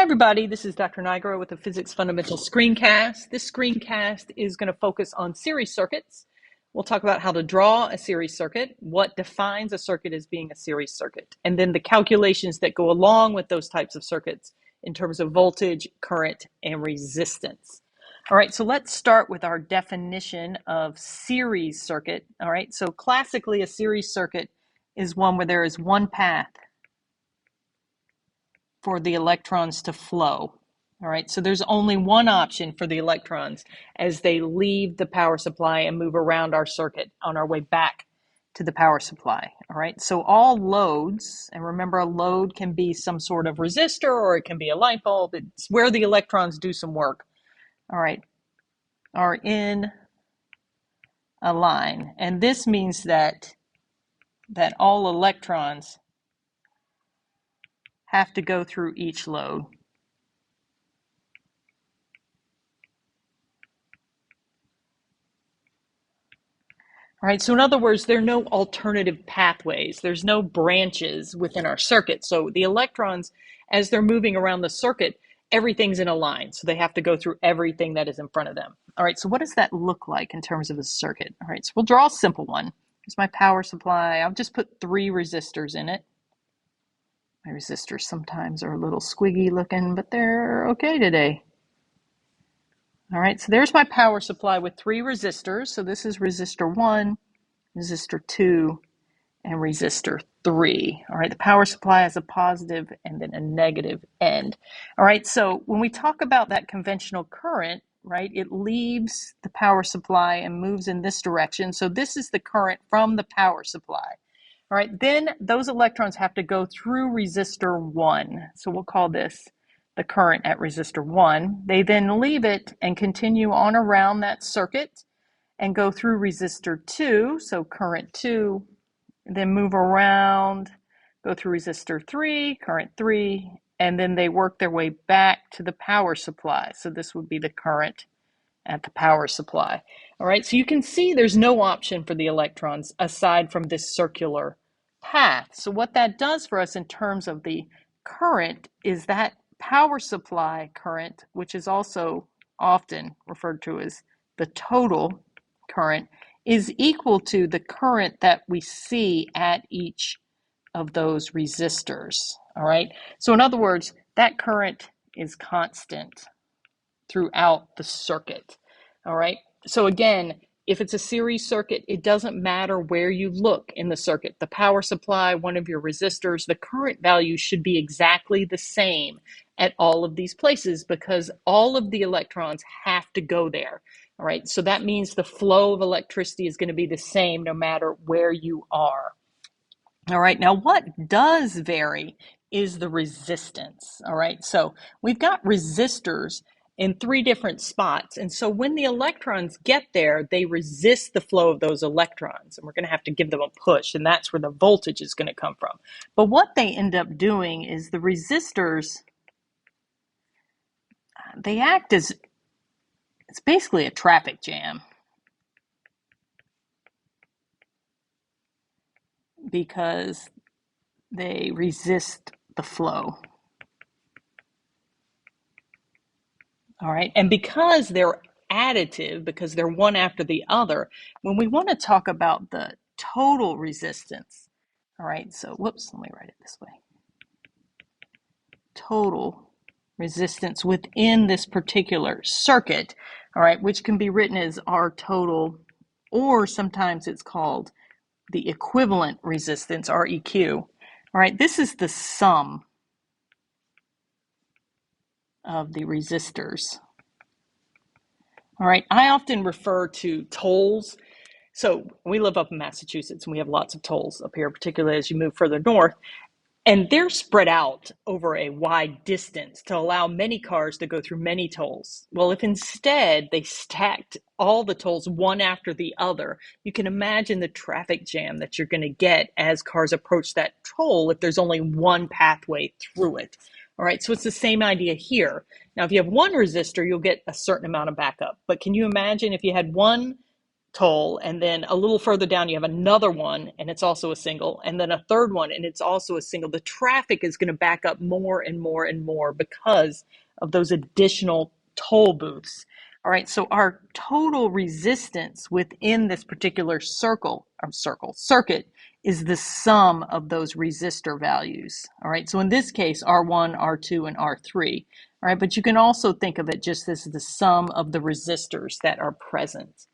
everybody, this is Dr. Nigro with the Physics Fundamentals Screencast. This screencast is going to focus on series circuits. We'll talk about how to draw a series circuit, what defines a circuit as being a series circuit, and then the calculations that go along with those types of circuits in terms of voltage, current, and resistance. All right, so let's start with our definition of series circuit. All right, so classically a series circuit is one where there is one path for the electrons to flow. All right, so there's only one option for the electrons as they leave the power supply and move around our circuit on our way back to the power supply. All right, so all loads, and remember a load can be some sort of resistor or it can be a light bulb, it's where the electrons do some work, all right, are in a line. And this means that all electrons have to go through each load. All right, so in other words, there are no alternative pathways. There's no branches within our circuit. So the electrons, as they're moving around the circuit, everything's in a line. So they have to go through everything that is in front of them. All right, so what does that look like in terms of a circuit? All right, so we'll draw a simple one. Here's my power supply. I'll just put 3 resistors in it. My resistors sometimes are a little squiggy looking, but they're okay today. All right, so there's my power supply with 3 resistors. So this is resistor 1, resistor 2, and resistor 3. All right, the power supply has a positive and then a negative end. All right, so when we talk about that conventional current, right, it leaves the power supply and moves in this direction. So this is the current from the power supply. All right, then those electrons have to go through resistor 1. So we'll call this the current at resistor 1. They then leave it and continue on around that circuit and go through resistor 2, so current 2, then move around, go through resistor 3, current 3, and then they work their way back to the power supply. So this would be the current at the power supply. All right, so you can see there's no option for the electrons aside from this circular path. So what that does for us in terms of the current is that power supply current, which is also often referred to as the total current, is equal to the current that we see at each of those resistors. All right, so in other words, that current is constant throughout the circuit. All right, so again, if it's a series circuit, it doesn't matter where you look in the circuit. The power supply, one of your resistors, the current value should be exactly the same at all of these places because all of the electrons have to go there. All right, so that means the flow of electricity is going to be the same no matter where you are. All right, now what does vary is the resistance. All right, so we've got resistors in 3 different spots. And so when the electrons get there, they resist the flow of those electrons. And we're going to have to give them a push. And that's where the voltage is going to come from. But what they end up doing is the resistors, they act as, it's basically a traffic jam. Because they resist the flow. All right, and because they're additive, because they're one after the other, when we want to talk about the total resistance, all right, so whoops, let me write it this way. Total resistance within this particular circuit, all right, which can be written as R total, or sometimes it's called the equivalent resistance, REQ. All right, this is the sum of the resistors. All right, I often refer to tolls. So we live up in Massachusetts and we have lots of tolls up here, particularly as you move further north. And they're spread out over a wide distance to allow many cars to go through many tolls. Well, if instead they stacked all the tolls one after the other, you can imagine the traffic jam that you're going to get as cars approach that toll if there's only one pathway through it. All right, so it's the same idea here. Now, if you have one resistor, you'll get a certain amount of backup. But can you imagine if you had one toll, and then a little further down you have another one and it's also a single, and then a third one and it's also a single. The traffic is going to back up more and more and more because of those additional toll booths. All right, so our total resistance within this particular circuit is the sum of those resistor values. All right, so in this case, R1, R2, and R3. All right, but you can also think of it just as the sum of the resistors that are present.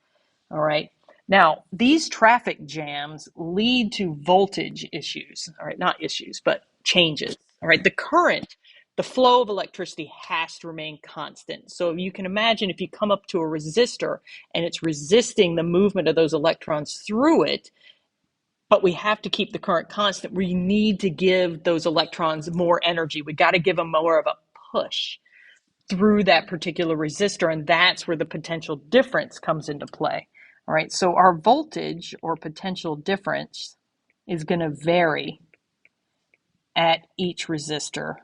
All right. Now, these traffic jams lead to voltage issues. All right, not issues, but changes. All right, the current, the flow of electricity has to remain constant. So you can imagine if you come up to a resistor and it's resisting the movement of those electrons through it, but we have to keep the current constant. We need to give those electrons more energy. We got to give them more of a push through that particular resistor, and that's where the potential difference comes into play. All right, so our voltage or potential difference is going to vary at each resistor.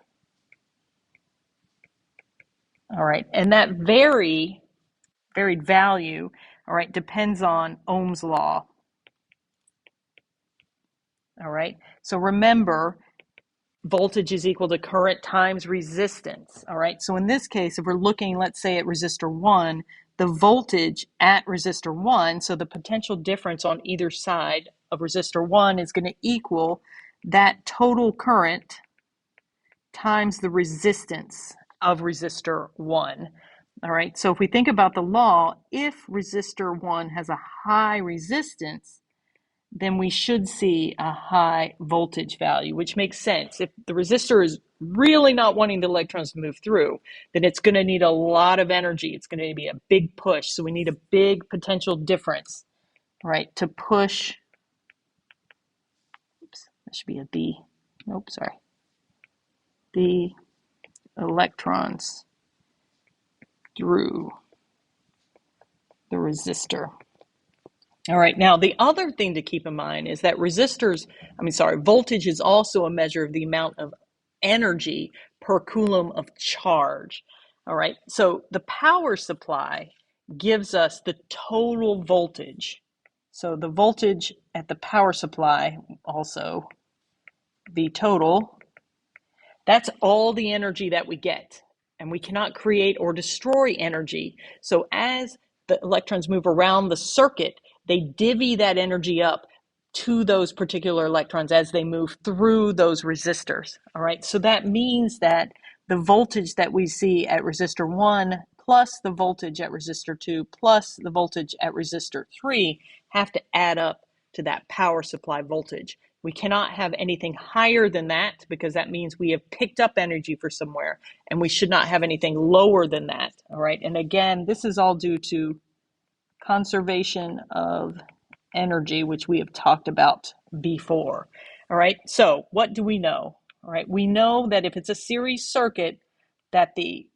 All right, and that varied value, all right, depends on Ohm's law. All right, so remember, voltage is equal to current times resistance. All right, so in this case, if we're looking, let's say at resistor 1, the voltage at resistor 1, so the potential difference on either side of resistor 1 is going to equal that total current times the resistance of resistor 1. All right, so if we think about the law, if resistor 1 has a high resistance, then we should see a high voltage value, which makes sense. If the resistor is really not wanting the electrons to move through, then it's going to need a lot of energy. It's going to be a big push. So we need a big potential difference, right, to push. Oops, that should be a B. Nope, sorry. The electrons through the resistor. All right, now the other thing to keep in mind is that voltage is also a measure of the amount of energy per coulomb of charge. All right, so the power supply gives us the total voltage. So the voltage at the power supply, also the total, that's all the energy that we get. And we cannot create or destroy energy. So as the electrons move around the circuit, they divvy that energy up to those particular electrons as they move through those resistors. All right, so that means that the voltage that we see at resistor 1 plus the voltage at resistor 2 plus the voltage at resistor 3 have to add up to that power supply voltage. We cannot have anything higher than that because that means we have picked up energy for somewhere, and we should not have anything lower than that. All right, and again, this is all due to conservation of energy, which we have talked about before. All right, so what do we know? All right, we know that if it's a series circuit, that the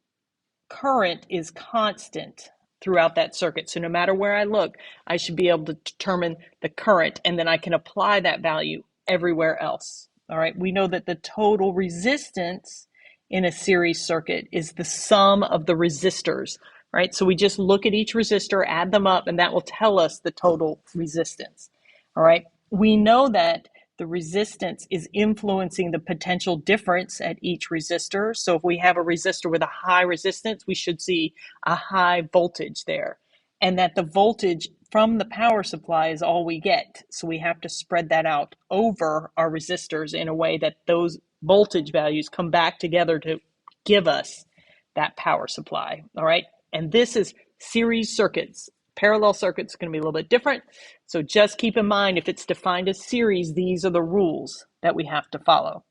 current is constant throughout that circuit. So no matter where I look, I should be able to determine the current, and then I can apply that value everywhere else. All right, we know that the total resistance in a series circuit is the sum of the resistors, right? So we just look at each resistor, add them up, and that will tell us the total resistance. All right, we know that the resistance is influencing the potential difference at each resistor. So if we have a resistor with a high resistance, we should see a high voltage there. And that the voltage from the power supply is all we get. So we have to spread that out over our resistors in a way that those voltage values come back together to give us that power supply. All right. And this is series circuits. Parallel circuits are going to be a little bit different. So just keep in mind, if it's defined as series, these are the rules that we have to follow.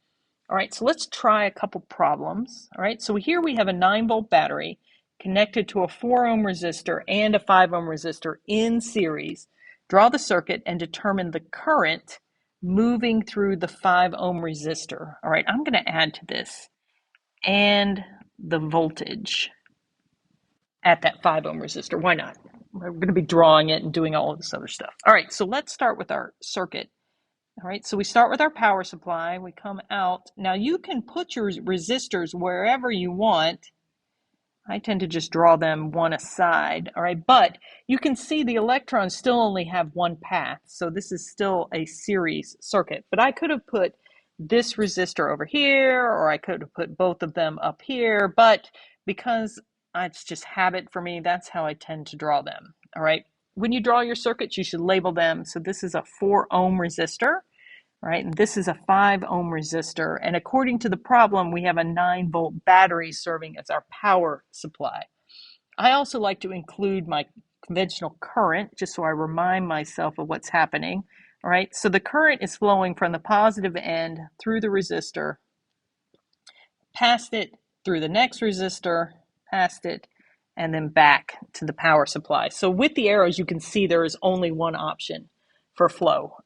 All right, so let's try a couple problems. All right, so here we have a 9-volt battery connected to a 4-ohm resistor and a 5-ohm resistor in series. Draw the circuit and determine the current moving through the 5-ohm resistor. All right, I'm going to add to this, and the voltage at that 5-ohm resistor. Why not? We're going to be drawing it and doing all of this other stuff. All right, so let's start with our circuit. All right, so we start with our power supply. We come out. Now you can put your resistors wherever you want. I tend to just draw them one aside, all right? But you can see the electrons still only have one path, so this is still a series circuit. But I could have put this resistor over here, or I could have put both of them up here, but because it's just habit for me, that's how I tend to draw them, all right? When you draw your circuits, you should label them. So this is a 4 ohm resistor, right? And this is a 5 ohm resistor. And according to the problem, we have a 9-volt battery serving as our power supply. I also like to include my conventional current, just so I remind myself of what's happening. All right, so the current is flowing from the positive end through the resistor, past it, through the next resistor, past it, and then back to the power supply. So with the arrows, you can see there is only one option for flow,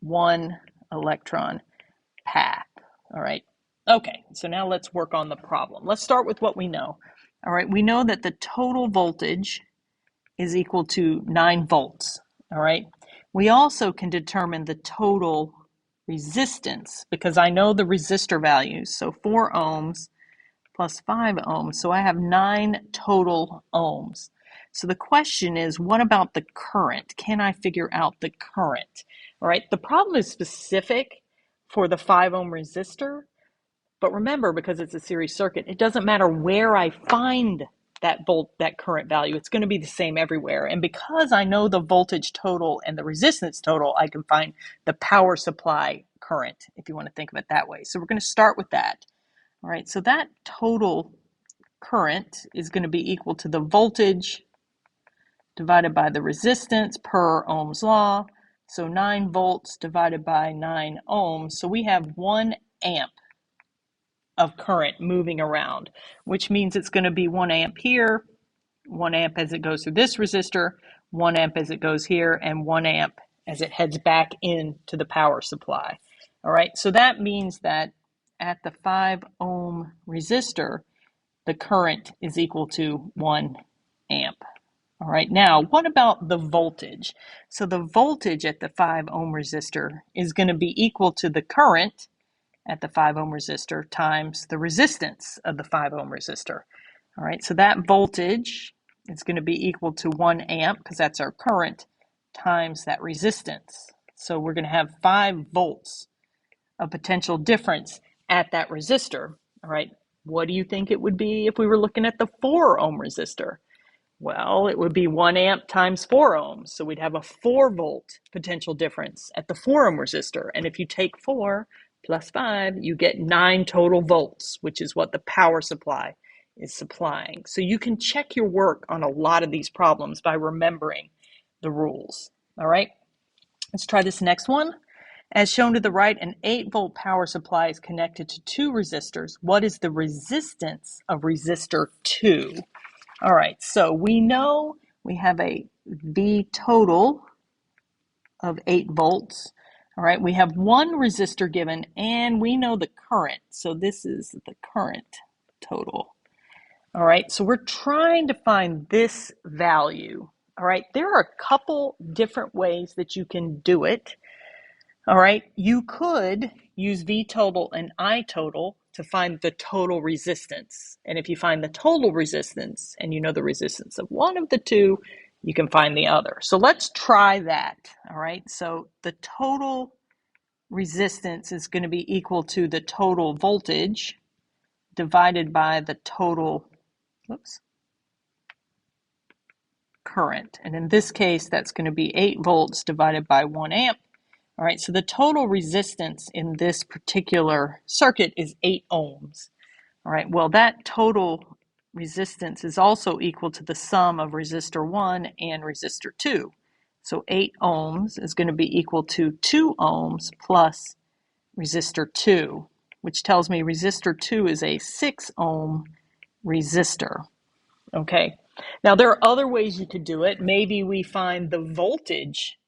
one electron path. All right. Okay, so now let's work on the problem. Let's start with what we know. All right, we know that the total voltage is equal to 9 volts. All right. We also can determine the total resistance because I know the resistor values. So 4 ohms plus 5 ohms. So I have 9 total ohms. So the question is, what about the current? Can I figure out the current? All right, the problem is specific for the 5 ohm resistor, but remember, because it's a series circuit, it doesn't matter where I find that current value, it's going to be the same everywhere. And because I know the voltage total and the resistance total, I can find the power supply current, if you want to think of it that way. So we're going to start with that. All right, so that total current is going to be equal to the voltage divided by the resistance per Ohm's law. So 9 volts divided by 9 ohms. So we have 1 amp of current moving around, which means it's going to be 1 amp here, 1 amp as it goes through this resistor, 1 amp as it goes here, and 1 amp as it heads back into the power supply. All right, so that means that at the 5 ohm resistor, the current is equal to 1 amp. All right, now what about the voltage? So the voltage at the 5 ohm resistor is going to be equal to the current at the 5 ohm resistor times the resistance of the 5 ohm resistor. All right, so that voltage is going to be equal to 1 amp because that's our current times that resistance. So we're going to have 5 volts of potential difference at that resistor. All right, what do you think it would be if we were looking at the 4 ohm resistor? Well, it would be 1 amp times 4 ohms. So we'd have a 4 volt potential difference at the 4 ohm resistor. And if you take 4 plus 5, you get 9 total volts, which is what the power supply is supplying. So you can check your work on a lot of these problems by remembering the rules. All right, let's try this next one. As shown to the right, an 8-volt power supply is connected to 2 resistors. What is the resistance of resistor 2? All right, so we know we have a V total of 8 volts. All right, we have 1 resistor given, and we know the current. So this is the current total. All right, so we're trying to find this value. All right, there are a couple different ways that you can do it. All right, you could use V total and I total to find the total resistance. And if you find the total resistance and you know the resistance of one of the two, you can find the other. So let's try that. All right, so the total resistance is going to be equal to the total voltage divided by the total current. And in this case, that's going to be 8 volts divided by 1 amp. All right, so the total resistance in this particular circuit is 8 ohms. All right, well, that total resistance is also equal to the sum of resistor 1 and resistor 2. So 8 ohms is going to be equal to 2 ohms plus resistor 2, which tells me resistor 2 is a 6 ohm resistor. Okay, now there are other ways you could do it. Maybe we find the voltage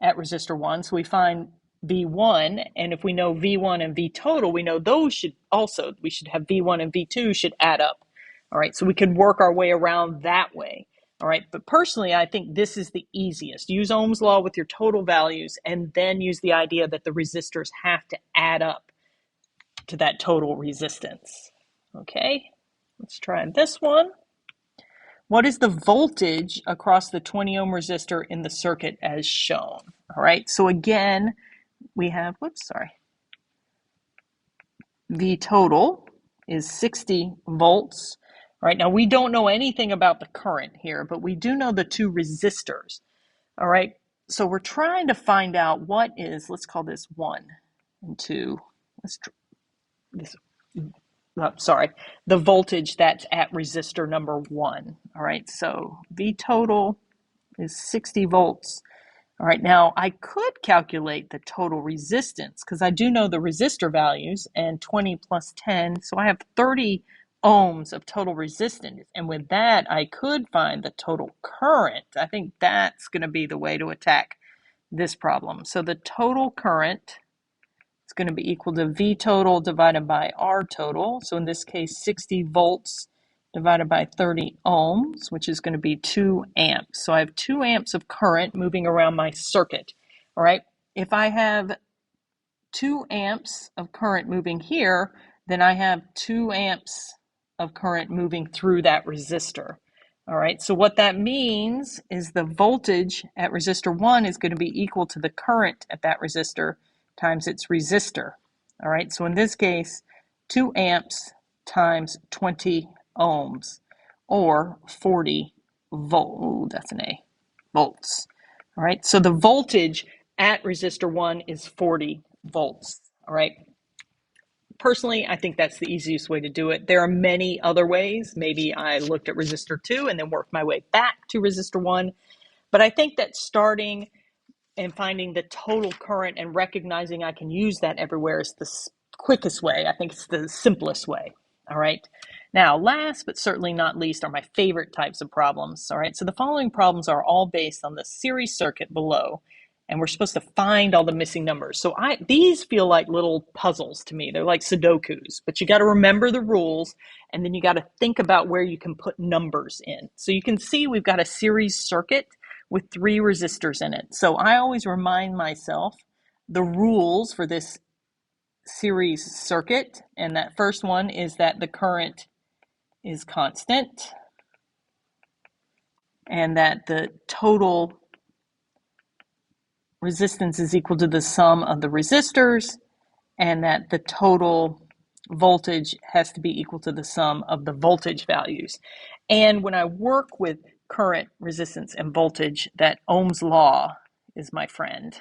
at resistor 1, so we find V1, and if we know V1 and V total, we know those should also, we should have V1 and V2 should add up. All right, so we could work our way around that way. All right, but personally, I think this is the easiest. Use Ohm's law with your total values, and then use the idea that the resistors have to add up to that total resistance. Okay, Let's try this one. What is the voltage across the 20 ohm resistor in the circuit as shown? All right, so again, we have, V total is 60 volts. All right, now we don't know anything about the current here, but we do know the two resistors. All right, so we're trying to find out what is, let's call this 1 and 2. This, the voltage that's at resistor number 1. All right, so V total is 60 volts. All right, now I could calculate the total resistance because I do know the resistor values and 20 plus 10, so I have 30 ohms of total resistance. And with that, I could find the total current. I think that's going to be the way to attack this problem. So the total current is going to be equal to V total divided by R total. So in this case, 60 volts divided by 30 ohms, which is going to be 2 amps. So I have 2 amps of current moving around my circuit. All right. If I have 2 amps of current moving here, then I have 2 amps of current moving through that resistor. All right, so what that means is the voltage at resistor 1 is going to be equal to the current at that resistor times its resistor. All right, so in this case, 2 amps times 20 ohms, or 40 volts. All right, so the voltage at resistor 1 is 40 volts. All right. Personally, I think that's the easiest way to do it. There are many other ways. Maybe I looked at resistor 2 and then worked my way back to resistor 1. But I think that starting and finding the total current and recognizing I can use that everywhere is the quickest way. I think it's the simplest way. All right. Now, last but certainly not least are my favorite types of problems. All right. So the following problems are all based on the series circuit below, and we're supposed to find all the missing numbers. So these feel like little puzzles to me. They're like Sudokus, but you got to remember the rules, and then you got to think about where you can put numbers in. So you can see we've got a series circuit with 3 resistors in it. So I always remind myself the rules for this series circuit, and that first one is that the current is constant and that the total resistance is equal to the sum of the resistors, and that the total voltage has to be equal to the sum of the voltage values. And when I work with current, resistance, and voltage, that Ohm's law is my friend.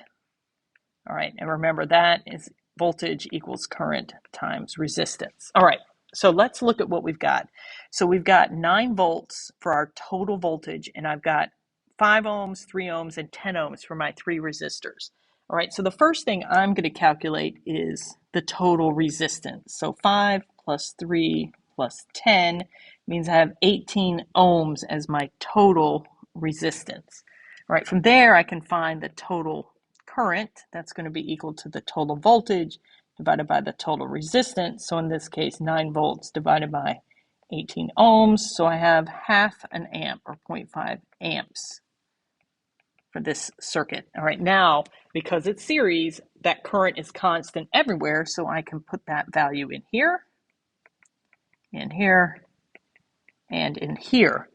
All right, and remember that is voltage equals current times resistance. All right, so let's look at what we've got. So we've got 9 volts for our total voltage, and I've got 5 ohms, 3 ohms, and 10 ohms for my 3 resistors. All right, so the first thing I'm going to calculate is the total resistance. So 5 plus 3 plus 10 means I have 18 ohms as my total resistance. All right, from there I can find the total current. That's going to be equal to the total voltage divided by the total resistance. So in this case, 9 volts divided by 18 ohms. So I have half an amp or 0.5 amps for this circuit. All right, now, because it's series, that current is constant everywhere, so I can put that value in here, and in here.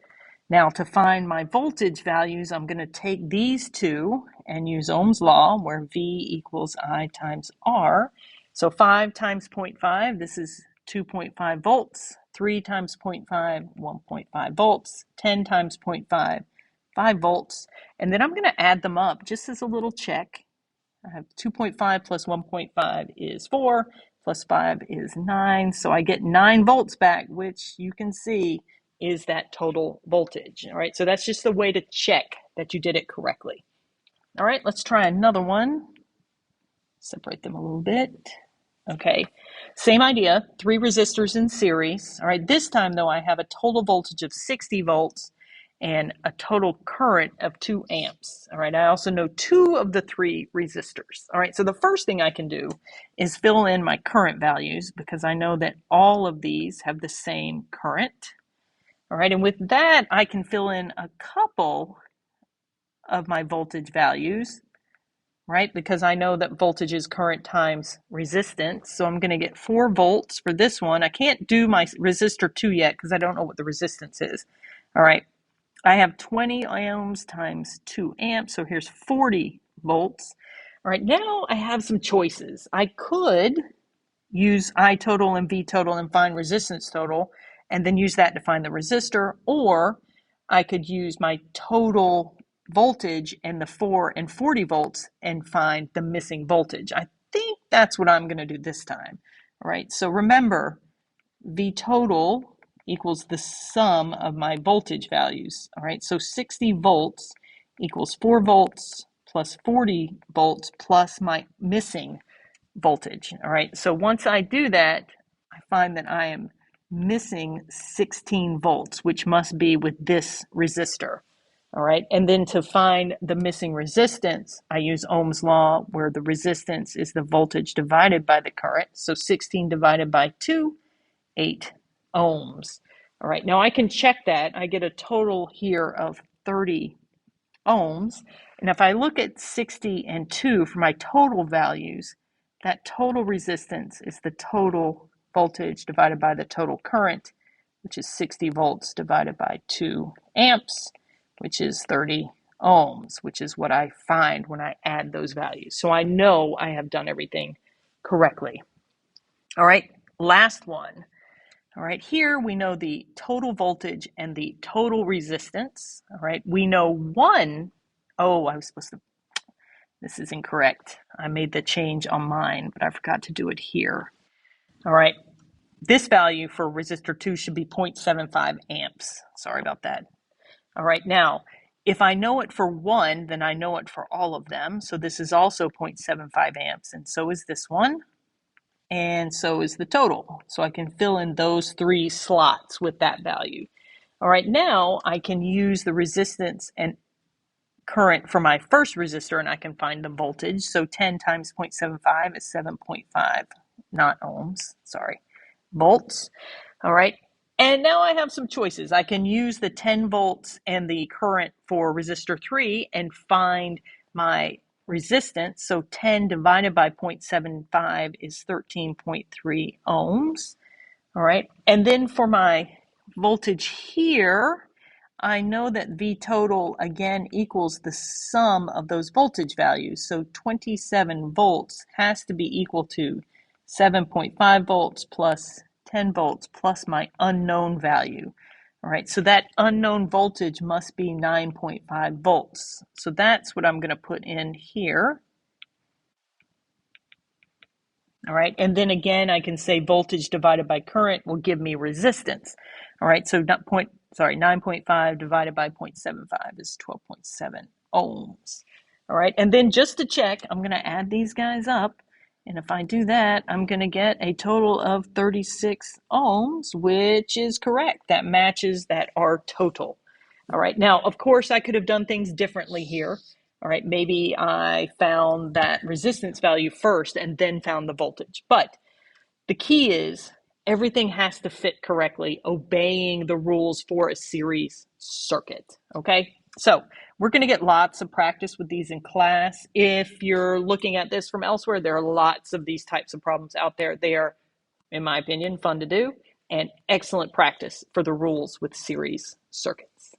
Now, to find my voltage values, I'm going to take these two and use Ohm's law, where V equals I times R. So 5 times 0.5, this is 2.5 volts. 3 times 0.5, 1.5 volts. 10 times 0.5, 5 volts. And then I'm going to add them up just as a little check. I have 2.5 plus 1.5 is 4, plus 5 is 9. So I get 9 volts back, which you can see is that total voltage. All right, so that's just the way to check that you did it correctly. All right, let's try another one. Separate them a little bit. Okay, same idea, 3 resistors in series. All right, this time though I have a total voltage of 60 volts and a total current of 2 amps. All right, I also know 2 of the 3 resistors. All right, so the first thing I can do is fill in my current values because I know that all of these have the same current. All right, and with that, I can fill in a couple of my voltage values. right? Because I know that voltage is current times resistance. So I'm going to get 4 volts for this one. I can't do my resistor 2 yet because I don't know what the resistance is. All right. I have 20 ohms times 2 amps. So here's 40 volts. All right. Now I have some choices. I could use I total and V total and find resistance total, and then use that to find the resistor, or I could use my total voltage and the 4 and 40 volts and find the missing voltage. I think that's what I'm going to do this time. All right, so remember, V total equals the sum of my voltage values. All right, so 60 volts equals 4 volts plus 40 volts plus my missing voltage. All right, so once I do that, I find that I am missing 16 volts, which must be with this resistor. All right, and then to find the missing resistance, I use Ohm's law, where the resistance is the voltage divided by the current. So 16 divided by 2, 8 ohms. All right, now I can check that. I get a total here of 30 ohms. And if I look at 60 and 2 for my total values, that total resistance is the total voltage divided by the total current, which is 60 volts divided by 2 amps, which is 30 ohms, which is what I find when I add those values. So I know I have done everything correctly. All right, last one. All right, here we know the total voltage and the total resistance. All right, we know one. Oh, I was supposed to, this is incorrect. I made the change on mine, but I forgot to do it here. All right, this value for resistor 2 should be 0.75 amps. Sorry about that. All right, now, if I know it for one, then I know it for all of them. So this is also 0.75 amps, and so is this one. And so is the total. So I can fill in those 3 slots with that value. All right, now I can use the resistance and current for my first resistor, and I can find the voltage. So 10 times 0.75 is 7.5, not ohms, sorry, volts. All right, and now I have some choices. I can use the 10 volts and the current for resistor 3 and find my resistance. So 10 divided by 0.75 is 13.3 ohms. All right, and then for my voltage here, I know that V total again equals the sum of those voltage values. So 27 volts has to be equal to 7.5 volts plus 10 volts plus my unknown value. All right, so that unknown voltage must be 9.5 volts. So that's what I'm going to put in here. All right, and then again, I can say voltage divided by current will give me resistance. All right, so 9.5 divided by 0.75 is 12.7 ohms. All right, and then just to check, I'm going to add these guys up. And if I do that, I'm going to get a total of 36 ohms, which is correct. That matches that R total. All right, now, of course, I could have done things differently here. All right, maybe I found that resistance value first and then found the voltage. But the key is everything has to fit correctly, obeying the rules for a series circuit. Okay, so we're going to get lots of practice with these in class. If you're looking at this from elsewhere, there are lots of these types of problems out there. They are, in my opinion, fun to do and excellent practice for the rules with series circuits.